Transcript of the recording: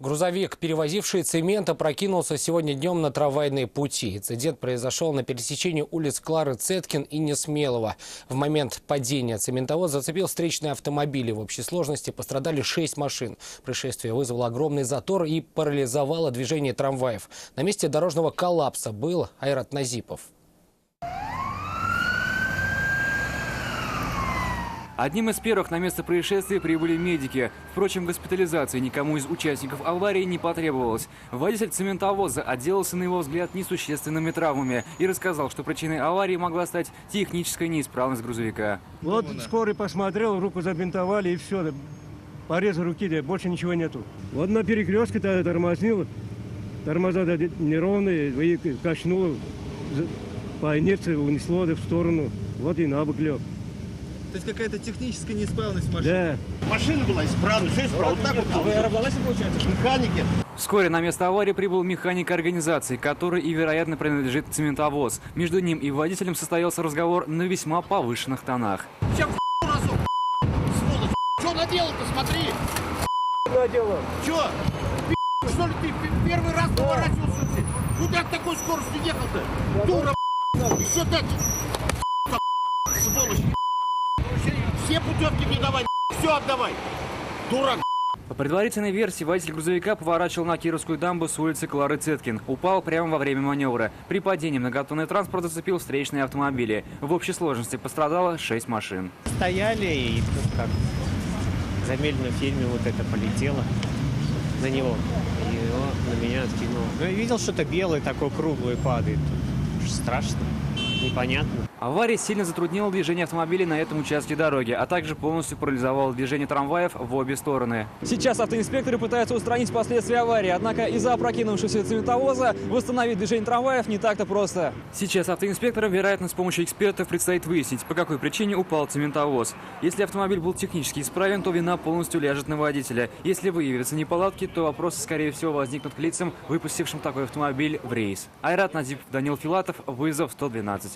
Грузовик, перевозивший цемент, опрокинулся сегодня днем на трамвайные пути. Инцидент произошел на пересечении улиц Клары Цеткин и Несмелого. В момент падения цементовоз зацепил встречные автомобили. В общей сложности пострадали 6 машин. Происшествие вызвало огромный затор и парализовало движение трамваев. На месте дорожного коллапса был Айрат Назипов. Одним из первых на место происшествия прибыли медики. Впрочем, госпитализации никому из участников аварии не потребовалось. Водитель цементовоза отделался, на его взгляд, несущественными травмами и рассказал, что причиной аварии могла стать техническая неисправность грузовика. Вот скорый посмотрел, руку забинтовали и все. Порезы руки, да, больше ничего нету. Вот на перекрестке тормознил, тормоза неровные, и качнуло, по инерции унесло в сторону, вот и на бок лег. То есть какая-то техническая неисправность машины? Да. Машина была исправна, все исправно. Вот так вот. А вы равновесие получаете? Механики. Вскоре на место аварии прибыл механик организации, который и, вероятно, принадлежит цементовоз. Между ним и водителем состоялся разговор на весьма повышенных тонах. Чем разок, сволочь? Что наделал-то, смотри? Наделал. Че? Что ли ты первый раз поворачивался? Куда ты такой скоростью ехал-то? Дура, еще дать. Сволочь. Все путевки мне давай, все отдавай. Дурак. По предварительной версии, водитель грузовика поворачивал на Кировскую дамбу с улицы Клары Цеткин. Упал прямо во время маневра. При падении многотонный транспорт зацепил встречные автомобили. В общей сложности пострадало 6 машин. Стояли и тут как в замедленном фильме вот это полетело на него. И его на меня откинуло. Ну, я видел, что-то белое такое круглое падает. Тут страшно, непонятно. Авария сильно затруднила движение автомобилей на этом участке дороги, а также полностью парализовала движение трамваев в обе стороны. Сейчас автоинспекторы пытаются устранить последствия аварии, однако из-за опрокинувшегося цементовоза восстановить движение трамваев не так-то просто. Сейчас автоинспекторам, вероятно, с помощью экспертов предстоит выяснить, по какой причине упал цементовоз. Если автомобиль был технически исправен, то вина полностью ляжет на водителя. Если выявятся неполадки, то вопросы, скорее всего, возникнут к лицам, выпустившим такой автомобиль в рейс. Айрат Назипов, Данил Филатов, вызов 112.